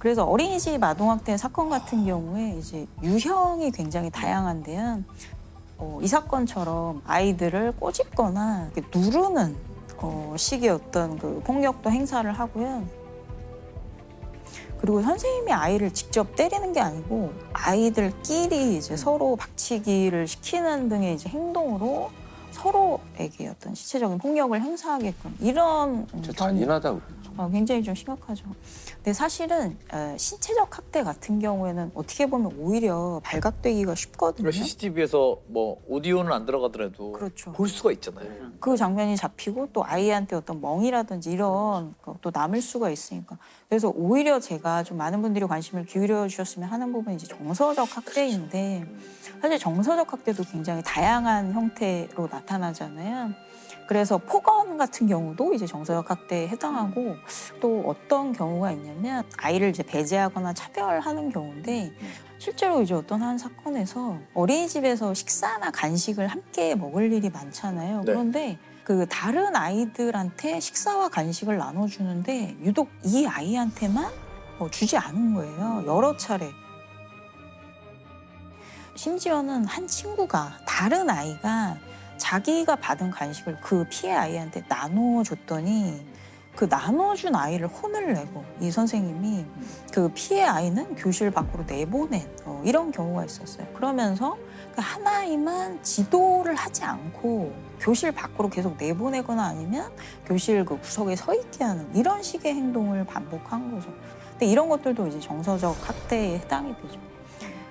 그래서 어린이집 아동학대 사건 같은 경우에 이제 유형이 굉장히 다양한데요. 이 사건처럼 아이들을 꼬집거나 이렇게 누르는 식의 어떤 그 폭력도 행사를 하고요. 그리고 선생님이 아이를 직접 때리는 게 아니고 아이들끼리 이제 서로 박치기를 시키는 등의 이제 행동으로 서로에게 어떤 신체적인 폭력을 행사하게끔 이런 진짜 잔인하다. 굉장히 좀 심각하죠. 근데 사실은 신체적 학대 같은 경우에는 어떻게 보면 오히려 발각되기가 쉽거든요. CCTV에서 뭐 오디오는 안 들어가더라도 그렇죠. 볼 수가 있잖아요. 그 장면이 잡히고 또 아이한테 어떤 멍이라든지 이런 또 남을 수가 있으니까. 그래서 오히려 제가 좀 많은 분들이 관심을 기울여 주셨으면 하는 부분이 이제 정서적 학대인데 사실 정서적 학대도 굉장히 다양한 형태로 나타나잖아요. 그래서 폭언 같은 경우도 이제 정서적 학대에 해당하고 또 어떤 경우가 있냐면 아이를 이제 배제하거나 차별하는 경우인데 실제로 이제 어떤 한 사건에서 어린이집에서 식사나 간식을 함께 먹을 일이 많잖아요. 네. 그런데 그 다른 아이들한테 식사와 간식을 나눠주는데 유독 이 아이한테만 주지 않은 거예요. 여러 차례. 심지어는 한 친구가 다른 아이가 자기가 받은 간식을 그 피해 아이한테 나눠줬더니 그 나눠준 아이를 혼을 내고 이 선생님이 그 피해 아이는 교실 밖으로 내보낸 이런 경우가 있었어요. 그러면서 그 한 아이만 지도를 하지 않고 교실 밖으로 계속 내보내거나 아니면 교실 그 구석에 서 있게 하는 이런 식의 행동을 반복한 거죠. 근데 이런 것들도 이제 정서적 학대에 해당이 되죠.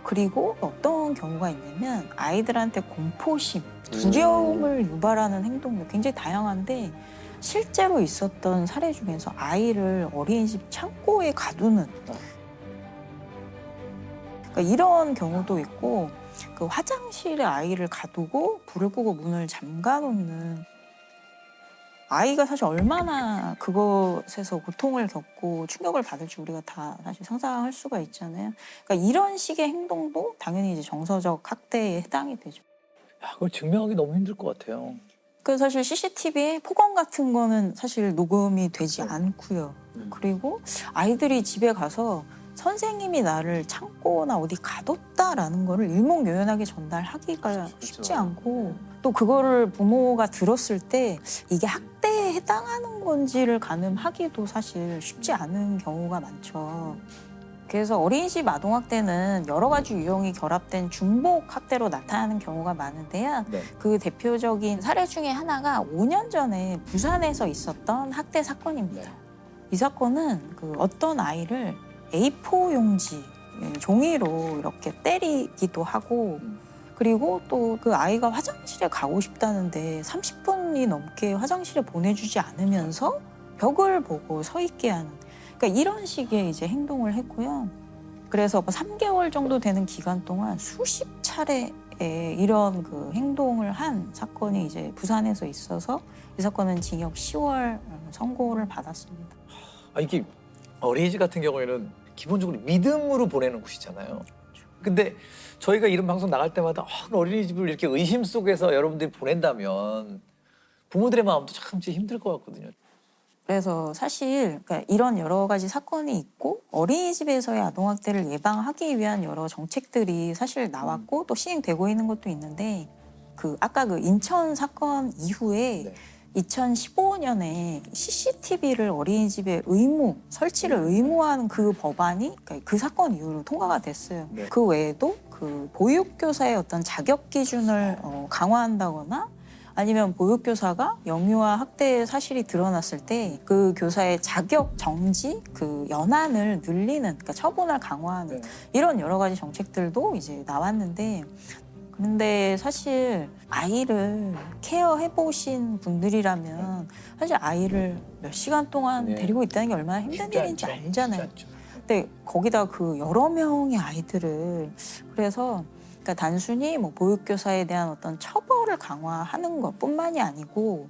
그리고 어떤 경우가 있냐면 아이들한테 공포심, 두려움을 유발하는 행동도 굉장히 다양한데 실제로 있었던 사례 중에서 아이를 어린이집 창고에 가두는 그러니까 이런 경우도 있고 그 화장실에 아이를 가두고 불을 끄고 문을 잠가 놓는 아이가 사실 얼마나 그것에서 고통을 겪고 충격을 받을지 우리가 다 사실 상상할 수가 있잖아요. 그러니까 이런 식의 행동도 당연히 이제 정서적 학대에 해당이 되죠. 야, 그걸 증명하기 너무 힘들 것 같아요. 그 사실 CCTV에 폭언 같은 거는 사실 녹음이 되지 않고요. 그리고 아이들이 집에 가서 선생님이 나를 창고나 어디 가뒀다라는 거를 일목요연하게 전달하기가 쉽지 않고 또 그거를 부모가 들었을 때 이게 학대에 해당하는 건지를 가늠하기도 사실 쉽지 않은 경우가 많죠. 그래서 어린이집 아동학대는 여러 가지 유형이 결합된 중복 학대로 나타나는 경우가 많은데요. 네. 그 대표적인 사례 중에 하나가 5년 전에 부산에서 있었던 학대 사건입니다. 이 사건은 그 어떤 아이를 A4 용지, 종이로 이렇게 때리기도 하고 그리고 또 그 아이가 화장실에 가고 싶다는데 30분이 넘게 화장실에 보내주지 않으면서 벽을 보고 서 있게 하는 그러니까 이런 식의 이제 행동을 했고요. 그래서 3개월 정도 되는 기간 동안 수십 차례의 이런 그 행동을 한 사건이 이제 부산에서 있어서 이 사건은 징역 10월 선고를 받았습니다. 아, 이게 어린이집 같은 경우에는 기본적으로 믿음으로 보내는 곳이잖아요. 근데 저희가 이런 방송 나갈 때마다 어린이집을 이렇게 의심 속에서 여러분들이 보낸다면 부모들의 마음도 참 힘들 것 같거든요. 그래서 사실 그러니까 이런 여러 가지 사건이 있고 어린이집에서의 아동학대를 예방하기 위한 여러 정책들이 사실 나왔고 또 시행되고 있는 것도 있는데 그 아까 그 인천 사건 이후에 네. 2015년에 CCTV를 어린이집에 설치를 의무화하는 그 법안이 그러니까 그 사건 이후로 통과가 됐어요. 네. 그 외에도 그 보육교사의 어떤 자격 기준을 강화한다거나 아니면 보육교사가 영유아 학대 사실이 드러났을 때 그 교사의 자격 정지, 그 연한을 늘리는, 그러니까 처분을 강화하는 이런 여러 가지 정책들도 이제 나왔는데 근데 사실 아이를 케어해 보신 분들이라면 사실 아이를 몇 시간 동안 데리고 있다는 게 얼마나 힘든 쉽지 일인지 않죠. 알잖아요. 쉽지 않죠. 근데 거기다 그 여러 명의 아이들을 그래서 그러니까 단순히 뭐 보육교사에 대한 어떤 처벌을 강화하는 것뿐만이 아니고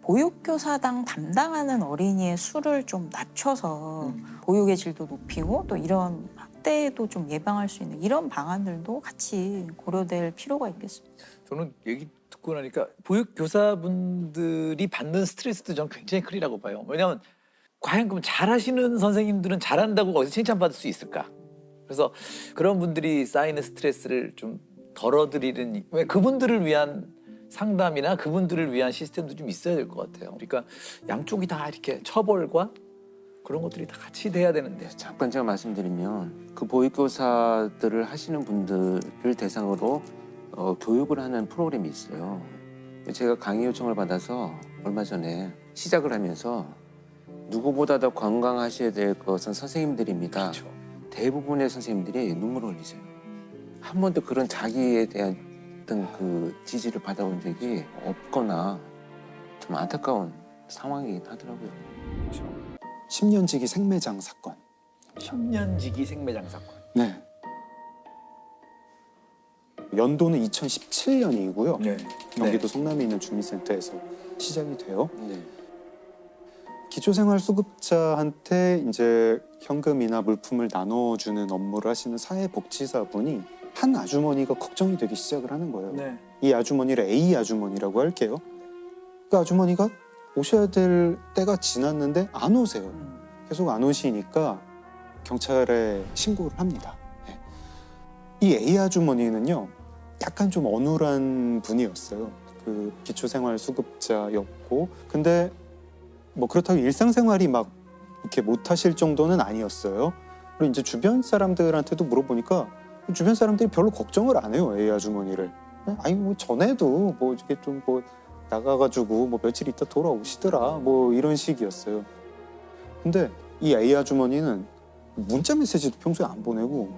보육교사당 담당하는 어린이의 수를 좀 낮춰서 보육의 질도 높이고 또 이런 학대도 좀 예방할 수 있는 이런 방안들도 같이 고려될 필요가 있겠습니다. 저는 얘기 듣고 나니까 보육교사분들이 받는 스트레스도 저는 굉장히 크리라고 봐요. 왜냐하면 과연 그럼 잘하시는 선생님들은 잘한다고 거기서 칭찬받을 수 있을까? 그래서 그런 분들이 쌓이는 스트레스를 좀 덜어드리는, 왜 그분들을 위한 상담이나 그분들을 위한 시스템도 좀 있어야 될 것 같아요. 그러니까 양쪽이 다 이렇게 처벌과 그런 것들이 다 같이 돼야 되는데. 잠깐 제가 말씀드리면 그 보육교사들을 하시는 분들을 대상으로 교육을 하는 프로그램이 있어요. 제가 강의 요청을 받아서 얼마 전에 시작을 하면서 누구보다 더 건강하셔야 될 것은 선생님들입니다. 그렇죠. 대부분의 선생님들이 눈물을 흘리세요. 한 번도 그런 자기에 대한 어떤 그 지지를 받아본 적이 없거나 좀 안타까운 상황이긴 하더라고요. 10년지기 생매장 사건. 10년지기 생매장 사건. 네. 연도는 2017년이고요. 네. 경기도 성남에 있는 주민센터에서 시작이 돼요. 네. 기초생활수급자한테 이제 현금이나 물품을 나눠주는 업무를 하시는 사회복지사분이 한 아주머니가 걱정이 되기 시작을 하는 거예요. 네. 이 아주머니를 A 아주머니라고 할게요. 그 아주머니가 오셔야 될 때가 지났는데 안 오세요. 계속 안 오시니까 경찰에 신고를 합니다. 네. 이 A 아주머니는요, 약간 좀 어눌한 분이었어요. 그 기초생활수급자였고, 근데 뭐 그렇다고 일상생활이 막 이렇게 못하실 정도는 아니었어요. 그리고 이제 주변 사람들한테도 물어보니까 주변 사람들이 별로 걱정을 안 해요, A 아주머니를. 아니 뭐 전에도 뭐 이게 좀 뭐 나가가지고 뭐 며칠 있다 돌아오시더라 뭐 이런 식이었어요. 근데 이 A 아주머니는 문자 메시지도 평소에 안 보내고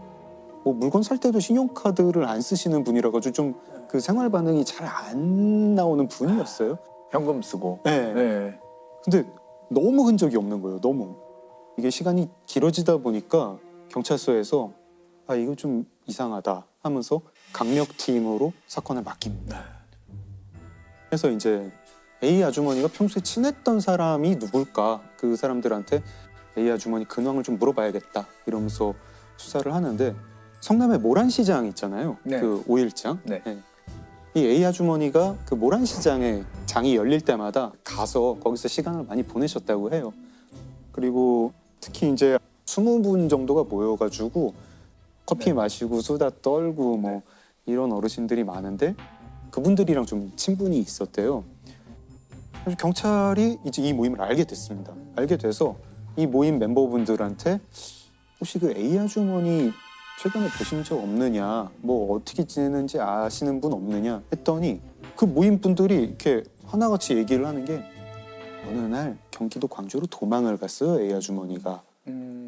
뭐 물건 살 때도 신용카드를 안 쓰시는 분이라 가지고 좀 그 생활 반응이 잘 안 나오는 분이었어요. 현금 쓰고. 네. 네. 근데 너무 흔적이 없는 거예요. 너무. 이게 시간이 길어지다 보니까 경찰서에서 아 이거 좀 이상하다 하면서 강력팀으로 사건을 맡깁니다. 그래서 이제 A 아주머니가 평소에 친했던 사람이 누굴까, 그 사람들한테 A 아주머니 근황을 좀 물어봐야겠다 이러면서 수사를 하는데 성남에 모란시장 있잖아요. 네. 그 5일장. 네. 이 A 아주머니가 그 모란시장에 장이 열릴 때마다 가서 거기서 시간을 많이 보내셨다고 해요. 그리고 특히 이제 20분 정도가 모여가지고 커피 네. 마시고 수다 떨고 뭐 이런 어르신들이 많은데 그분들이랑 좀 친분이 있었대요. 그래서 경찰이 이제 이 모임을 알게 됐습니다. 알게 돼서 이 모임 멤버분들한테 혹시 그 A 아주머니 최근에 보신 적 없느냐, 뭐 어떻게 지내는지 아시는 분 없느냐 했더니 그 모임 분들이 이렇게 하나같이 얘기를 하는 게 어느 날 경기도 광주로 도망을 갔어요, A 아주머니가.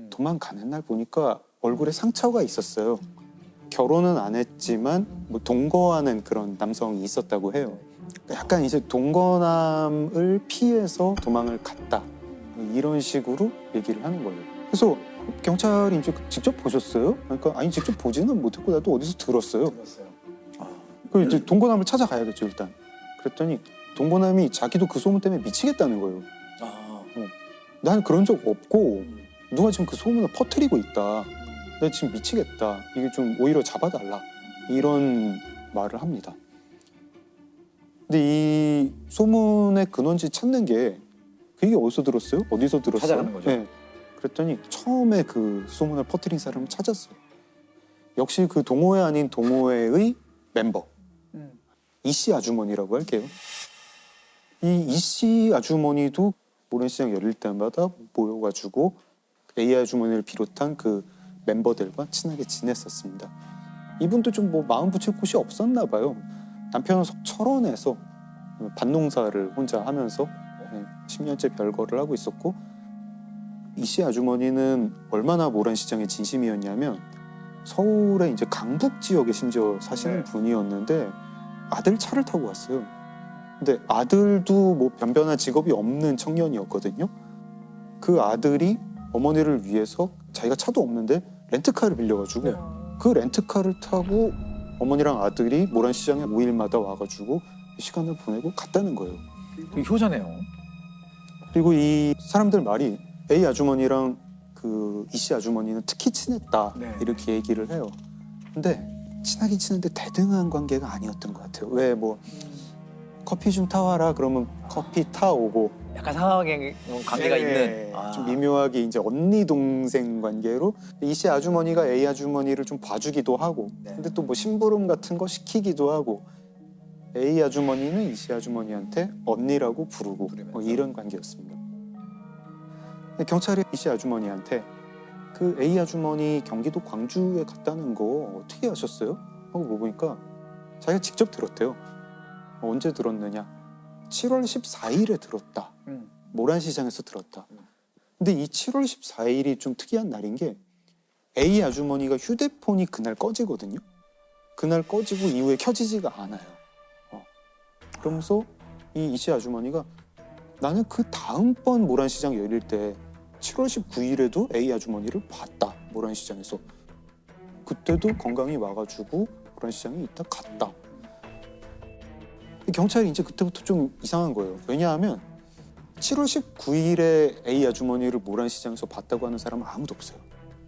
도망가는 날 보니까 얼굴에 상처가 있었어요. 결혼은 안 했지만 뭐 동거하는 그런 남성이 있었다고 해요. 약간 이제 동거남을 피해서 도망을 갔다 이런 식으로 얘기를 하는 거예요. 그래서 경찰이 이제 직접 보셨어요? 그러니까 아니 직접 보지는 못했고 나도 어디서 들었어요. 그 이제 동거남을 찾아가야겠죠 일단. 그랬더니 동거남이 자기도 그 소문 때문에 미치겠다는 거예요. 난 그런 적 없고 누가 지금 그 소문을 퍼뜨리고 있다. 나 지금 미치겠다. 이게 좀 오히려 잡아달라. 이런 말을 합니다. 근데 이 소문의 근원지 찾는 게 그게 어디서 들었어요? 어디서 들었어요? 찾아가는 거죠. 네. 그랬더니 처음에 그 소문을 퍼뜨린 사람을 찾았어요. 역시 그 동호회 아닌 동호회의 멤버 이씨 아주머니라고 할게요. 이 이씨 아주머니도 모란시장 열릴 때마다 모여가지고 A 아주머니를 비롯한 그 멤버들과 친하게 지냈었습니다. 이분도 좀 뭐 마음 붙일 곳이 없었나 봐요. 남편은 철원에서 밭농사를 혼자 하면서 10년째 별거를 하고 있었고 이씨 아주머니는 얼마나 모란시장의 진심이었냐면 서울의 이제 강북 지역에 심지어 사시는 분이었는데 아들 차를 타고 왔어요. 근데 아들도 뭐 변변한 직업이 없는 청년이었거든요. 그 아들이 어머니를 위해서 자기가 차도 없는데 렌트카를 빌려가지고 그 렌트카를 타고 어머니랑 아들이 모란시장에 5일마다 와가지고 시간을 보내고 갔다는 거예요. 되게 효자네요. 그리고 이 사람들 말이 A 아주머니랑 그 이씨 아주머니는 특히 친했다 이렇게 얘기를 해요. 근데 친하긴 친한데 대등한 관계가 아니었던 것 같아요. 왜 뭐 커피 좀 타와라 그러면 커피 타오고 약간 상하게 관계가 네, 있는. 좀 미묘하게 이제 언니 동생 관계로 이 씨 아주머니가 A 아주머니를 좀 봐주기도 하고 네. 근데 또 뭐 심부름 같은 거 시키기도 하고 A 아주머니는 이 씨 아주머니한테 언니라고 부르고 뭐 이런 관계였습니다. 근데 경찰이 이 씨 아주머니한테 그 A 아주머니 경기도 광주에 갔다는 거 어떻게 아셨어요? 하고 물어보니까 자기가 직접 들었대요. 언제 들었느냐? 7월 14일에 들었다. 모란시장에서 들었다. 근데 이 7월 14일이 좀 특이한 날인 게 A 아주머니가 휴대폰이 그날 꺼지거든요. 그날 꺼지고 이후에 켜지지가 않아요. 그러면서 이 씨 아주머니가 나는 그 다음번 모란시장 열릴 때 7월 19일에도 A 아주머니를 봤다. 모란시장에서. 그때도 건강히 와가지고 모란시장에 있다 갔다. 경찰이 이제 그때부터 좀 이상한 거예요. 왜냐하면 7월 19일에 A 아주머니를 모란시장에서 봤다고 하는 사람은 아무도 없어요.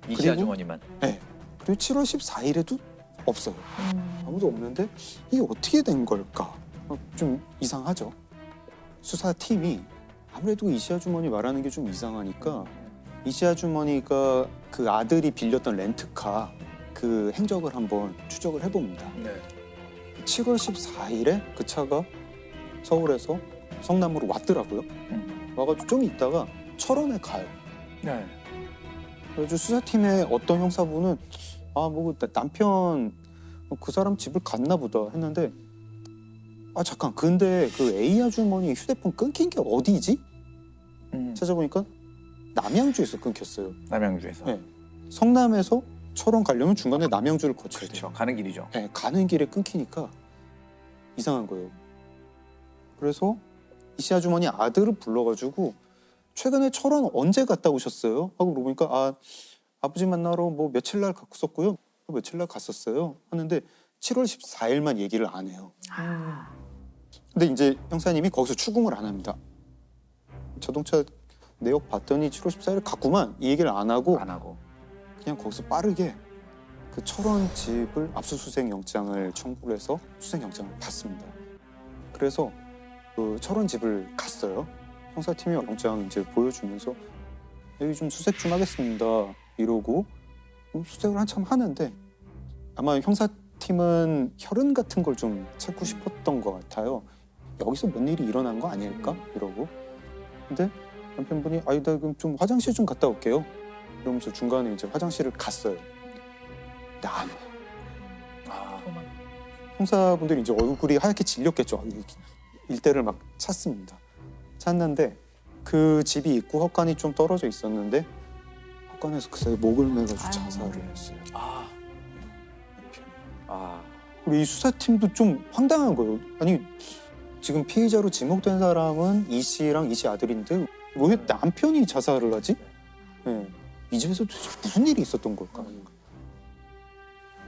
이씨 그리고- 아주머니만. 네. 그리고 7월 14일에도 없어요. 아무도 없는데 이게 어떻게 된 걸까? 좀 이상하죠. 수사팀이 아무래도 이씨 아주머니 말하는 게 좀 이상하니까 이씨 아주머니가 그 아들이 빌렸던 렌트카 그 행적을 한번 추적을 해봅니다. 네. 7월 14일에 그 차가 서울에서 성남으로 왔더라고요. 와가지고 좀 있다가 철원에 가요. 네. 그래서 수사팀의 어떤 형사분은 뭐 남편 그 사람 집을 갔나 보다 했는데 잠깐 근데 그 A 아주머니 휴대폰 끊긴 게 어디지? 찾아보니까 남양주에서 끊겼어요. 남양주에서. 네. 성남에서 철원 가려면 중간에 남양주를 거쳐야 돼요. 그렇죠. 가는 길이죠. 네, 가는 길에 끊기니까 이상한 거예요. 그래서 이씨 아주머니 아들을 불러가지고 최근에 철원 언제 갔다 오셨어요? 하고 물어보니까 아버지 만나러 뭐 며칠 날 갔었고요. 며칠 날 갔었어요. 하는데 7월 14일만 얘기를 안 해요. 근데 이제 형사님이 거기서 추궁을 안 합니다. 자동차 내역 봤더니 7월 14일 갔구만 이 얘기를 안 하고 그냥 거기서 빠르게 그 철원 집을 압수수색 영장을 청구를 해서 수색 영장을 받습니다. 그래서 그 철원 집을 갔어요. 형사팀이 영장 이제 보여주면서 여기 좀 수색 좀 하겠습니다. 이러고 수색을 한참 하는데 아마 형사팀은 혈흔 같은 걸 좀 찾고 싶었던 것 같아요. 여기서 뭔 일이 일어난 거 아닐까? 이러고. 근데 남편분이 나 그럼 좀 화장실 좀 갔다 올게요. 이러면서 중간에 이제 화장실을 갔어요. 근데 안 와요. 형사분들이 이제 얼굴이 하얗게 질렸겠죠. 일대를 막 찾습니다. 찾는데 그 집이 있고 헛간이 좀 떨어져 있었는데 헛간에서 그 사이 목을 매가지고 자살을 했어요. 우리 이 수사팀도 좀 황당한 거예요. 아니 지금 피의자로 지목된 사람은 이 씨랑 이 씨 아들인데 왜 남편이 자살을 하지? 네. 이 집에서 도대체 무슨 일이 있었던 걸까?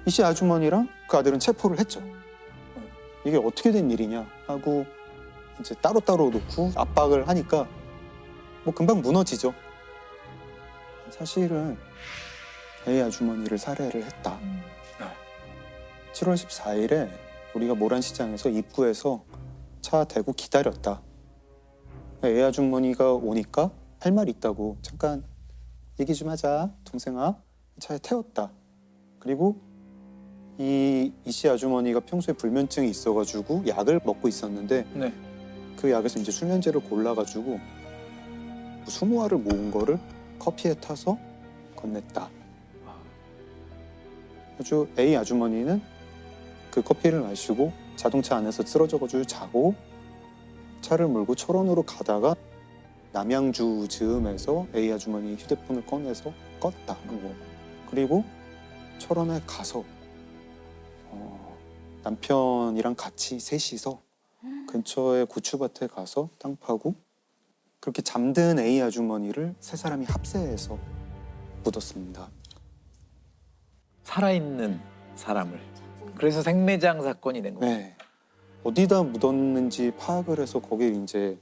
이 씨 아주머니랑 그 아들은 체포를 했죠. 이게 어떻게 된 일이냐 하고 이제 따로따로 놓고 압박을 하니까 뭐 금방 무너지죠. 사실은 A 아주머니를 살해를 했다. 7월 14일에 우리가 모란시장에서 입구에서 차 대고 기다렸다. A 아주머니가 오니까 할 말 있다고 잠깐 얘기 좀 하자 동생아 차에 태웠다. 그리고 이 씨 아주머니가 평소에 불면증이 있어가지고 약을 먹고 있었는데 네. 그 약에서 이제 수면제를 골라가지고 20알을 모은 거를 커피에 타서 건넸다. 아주 A 아주머니는 그 커피를 마시고 자동차 안에서 쓰러져가지고 자고 차를 몰고 철원으로 가다가 남양주 즈음에서 A 아주머니 휴대폰을 꺼내서 껐다. 그리고 철원에 가서 남편이랑 같이 셋이서 근처에 고추밭에 가서 땅 파고 그렇게 잠든 A 아주머니를 세 사람이 합세해서 묻었습니다. 살아있는 사람을. 그래서 생매장 사건이 된 거예요. 네. 어디다 묻었는지 파악을 해서 거기에 이제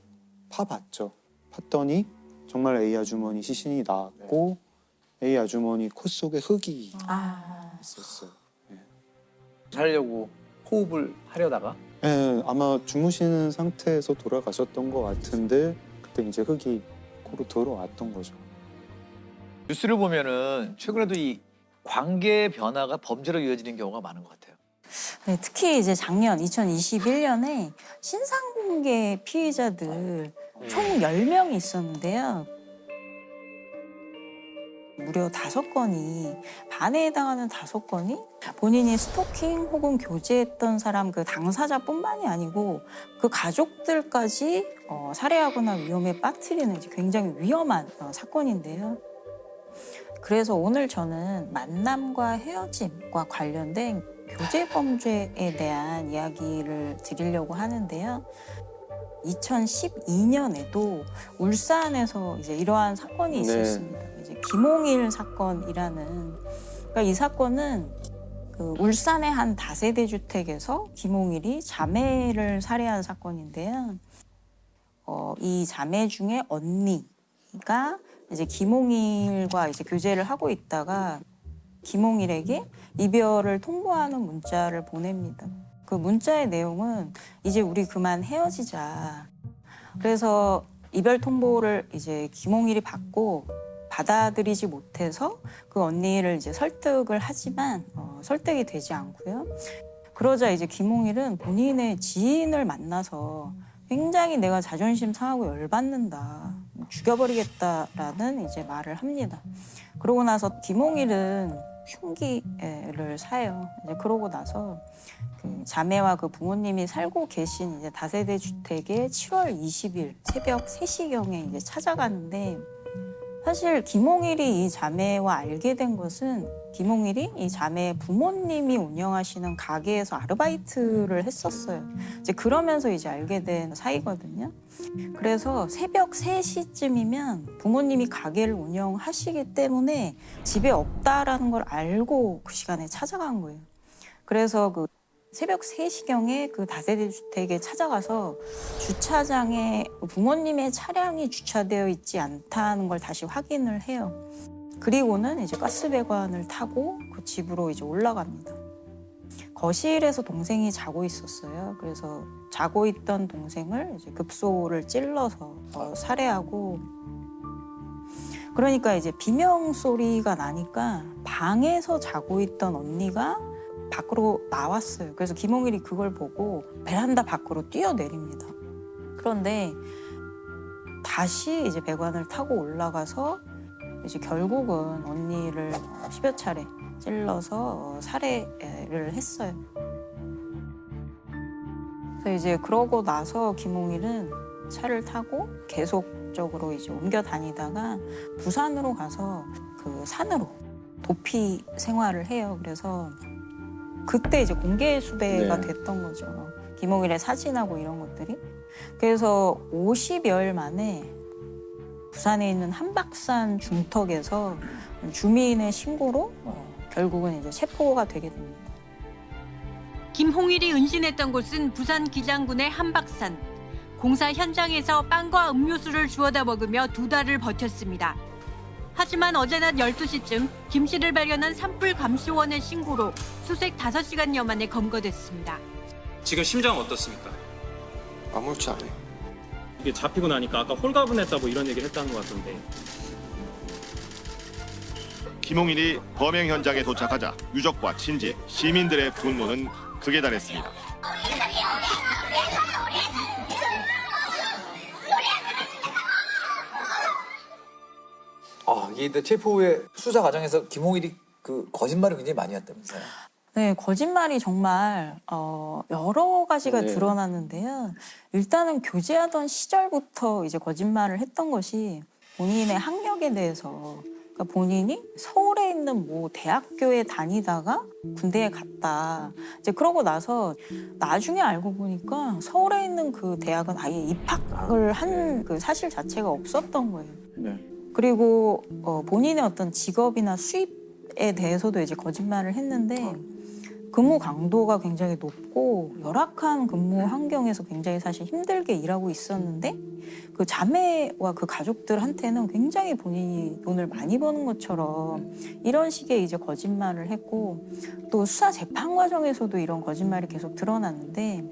파봤죠. 팠더니 정말 A 아주머니 시신이 나왔고 A 아주머니 코 속에 흙이 있었어요. 살려고 호흡을 하려다가 예, 아마 주무시는 상태에서 돌아가셨던 것 같은데 그때 이제 흙이 코로 들어왔던 거죠. 뉴스를 보면은 최근에도 이 관계 변화가 범죄로 이어지는 경우가 많은 것 같아요. 네, 특히 이제 작년 2021년에 신상공개 피해자들 총 10명이 있었는데요. 무려 5건이, 반에 해당하는 5건이 본인이 스토킹 혹은 교제했던 사람 그 당사자뿐만이 아니고 그 가족들까지 살해하거나 위험에 빠뜨리는 이제 굉장히 위험한 사건인데요. 그래서 오늘 저는 만남과 헤어짐과 관련된 교제 범죄에 대한 이야기를 드리려고 하는데요. 2012년에도 울산에서 이제 이러한 사건이 네. 있었습니다. 이제 김홍일 사건이라는, 그러니까 이 사건은 그 울산의 한 다세대 주택에서 김홍일이 자매를 살해한 사건인데요. 이 자매 중에 언니가 이제 김홍일과 이제 교제를 하고 있다가 김홍일에게 이별을 통보하는 문자를 보냅니다. 그 문자의 내용은 이제 우리 그만 헤어지자. 그래서 이별 통보를 이제 김홍일이 받고 받아들이지 못해서 그 언니를 이제 설득을 하지만 설득이 되지 않고요. 그러자 이제 김홍일은 본인의 지인을 만나서 굉장히 내가 자존심 상하고 열받는다. 죽여버리겠다라는 이제 말을 합니다. 그러고 나서 김홍일은 흉기를 사요. 이제 그러고 나서 그 자매와 그 부모님이 살고 계신 이제 다세대 주택에 7월 20일 새벽 3시경에 이제 찾아가는데, 사실 김홍일이 이 자매와 알게 된 것은 김홍일이 이 자매의 부모님이 운영하시는 가게에서 아르바이트를 했었어요. 이제 그러면서 이제 알게 된 사이거든요. 그래서 새벽 3시쯤이면 부모님이 가게를 운영하시기 때문에 집에 없다라는 걸 알고 그 시간에 찾아간 거예요. 그래서 그 새벽 3시경에 그 다세대 주택에 찾아가서 주차장에 부모님의 차량이 주차되어 있지 않다는 걸 다시 확인을 해요. 그리고는 이제 가스배관을 타고 그 집으로 이제 올라갑니다. 거실에서 동생이 자고 있었어요. 그래서 자고 있던 동생을 이제 급소를 찔러서 살해하고, 그러니까 이제 비명 소리가 나니까 방에서 자고 있던 언니가 밖으로 나왔어요. 그래서 김홍일이 그걸 보고 베란다 밖으로 뛰어내립니다. 그런데 다시 이제 배관을 타고 올라가서 이제 결국은 언니를 10여 차례 찔러서 살해를 했어요. 그래서 이제 그러고 나서 김홍일은 차를 타고 계속적으로 이제 옮겨 다니다가 부산으로 가서 그 산으로 도피 생활을 해요. 그래서 그때 이제 공개 수배가 네. 됐던 거죠. 김홍일의 사진하고 이런 것들이. 그래서 50여일 만에 부산에 있는 한박산 중턱에서 주민의 신고로 결국은 이제 체포가 되게 됩니다. 김홍일이 은신했던 곳은 부산 기장군의 한박산. 공사 현장에서 빵과 음료수를 주워다 먹으며 2달을 버텼습니다. 하지만 어제 낮 12시쯤 김 씨를 발견한 산불 감시원의 신고로 수색 5시간여 만에 검거됐습니다. 지금 심정은 어떻습니까? 아무렇지 않아요. 이게 잡히고 나니까 아까 홀가분했다 뭐 이런 얘기를 했다는 것 같던데. 김홍일이 범행 현장에 도착하자 유족과 친지, 시민들의 분노는 극에 달했습니다. 이게 체포 후에 수사 과정에서 김홍일이 그 거짓말을 굉장히 많이 했다면서요. 네, 거짓말이 정말 여러 가지가 네. 드러났는데요. 일단은 교제하던 시절부터 이제 거짓말을 했던 것이 본인의 학력에 대해서, 그러니까 본인이 서울에 있는 뭐 대학교에 다니다가 군대에 갔다. 이제 그러고 나서 나중에 알고 보니까 서울에 있는 그 대학은 아예 입학을 한 그 사실 자체가 없었던 거예요. 네. 그리고 본인의 어떤 직업이나 수입에 대해서도 이제 거짓말을 했는데, 근무 강도가 굉장히 높고 열악한 근무 환경에서 굉장히 사실 힘들게 일하고 있었는데, 그 자매와 그 가족들한테는 굉장히 본인이 돈을 많이 버는 것처럼 이런 식의 이제 거짓말을 했고, 또 수사 재판 과정에서도 이런 거짓말이 계속 드러났는데,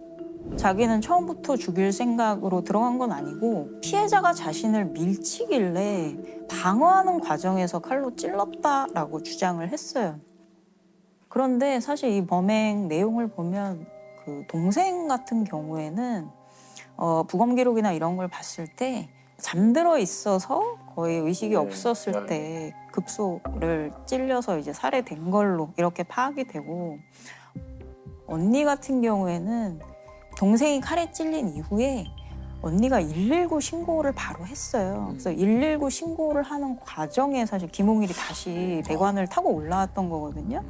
자기는 처음부터 죽일 생각으로 들어간 건 아니고 피해자가 자신을 밀치길래 방어하는 과정에서 칼로 찔렀다라고 주장을 했어요. 그런데 사실 이 범행 내용을 보면 그 동생 같은 경우에는 부검 기록이나 이런 걸 봤을 때 잠들어 있어서 거의 의식이 없었을 때 급소를 찔려서 이제 살해된 걸로 이렇게 파악이 되고, 언니 같은 경우에는 동생이 칼에 찔린 이후에 언니가 119 신고를 바로 했어요. 그래서 119 신고를 하는 과정에 사실 김홍일이 다시 배관을 타고 올라왔던 거거든요.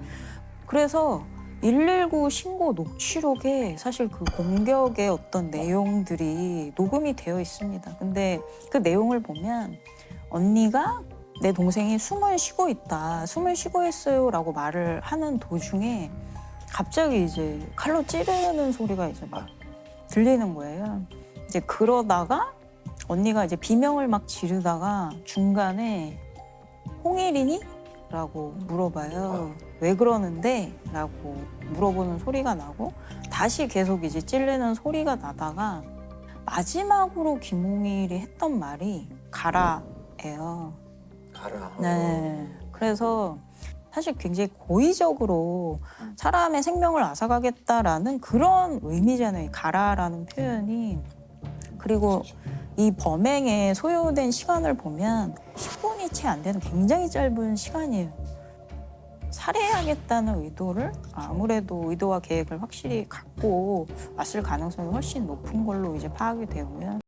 그래서 119 신고 녹취록에 사실 그 공격의 어떤 내용들이 녹음이 되어 있습니다. 근데 그 내용을 보면 언니가 내 동생이 숨을 쉬고 있다, 숨을 쉬고 있어요 라고 말을 하는 도중에 갑자기 이제 칼로 찌르는 소리가 이제 막 들리는 거예요. 이제 그러다가 언니가 이제 비명을 막 지르다가 중간에 홍일이니? 라고 물어봐요. 왜 그러는데? 라고 물어보는 소리가 나고 다시 계속 이제 찔리는 소리가 나다가 마지막으로 김홍일이 했던 말이 가라예요. 가라. 네. 그래서 사실 굉장히 고의적으로 사람의 생명을 앗아가겠다라는 그런 의미잖아요. 가라라는 표현이. 그리고 이 범행에 소요된 시간을 보면 10분이 채 안 되는 굉장히 짧은 시간이에요. 살해하겠다는 의도를 아무래도 의도와 계획을 확실히 갖고 왔을 가능성이 훨씬 높은 걸로 이제 파악이 되고요.